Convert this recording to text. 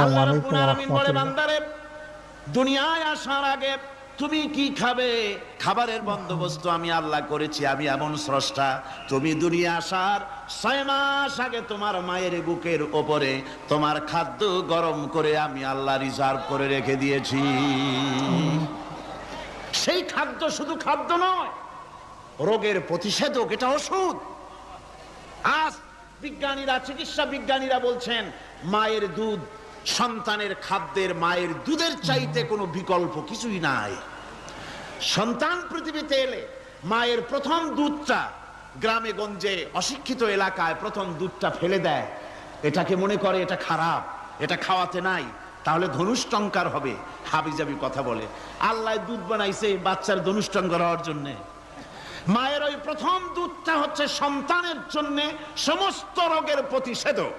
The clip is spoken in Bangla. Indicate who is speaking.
Speaker 1: আল্লাহ রাব্বুল আলামিন বলে, বান্দারে দুনিয়ায় আসার আগে তুমি কি খাবে, খাবারের বন্দোবস্ত আমি আল্লাহ করেছি। আমি এমন স্রষ্টা, তুমি দুনিয়া আসার 6 মাস আগে তোমার মায়ের বুকের ওপরে তোমার খাদ্য গরম করে আমি আল্লাহ রিজার্ভ করে রেখে দিয়েছি। সেই খাদ্য শুধু খাদ্য নয়, রোগের প্রতিষেধক, এটা ওষুধ। আজ বিজ্ঞানীরা, চিকিৎসা বিজ্ঞানীরা বলছেন মায়ের দুধ সন্তানের খাদ্যের, মায়ের দুধের চাইতে কোনো বিকল্প কিছুই নাই। সন্তান পৃথিবীতে এলে মায়ের প্রথম দুধটা, গ্রামে গঞ্জে অশিক্ষিত এলাকায় প্রথম দুধটা ফেলে দেয়, এটাকে মনে করে এটা খারাপ, এটা খাওয়াতে নাই, তাহলে ধনুষ্টঙ্কার হবে, হাবিজাবি কথা বলে। আল্লাহ দুধ বানাইছে বাচ্চার ধনুষ্টঙ্কার হওয়ার জন্যে। মায়ের ওই প্রথম দুধটা হচ্ছে সন্তানের জন্য সমস্ত রোগের প্রতিষেধক।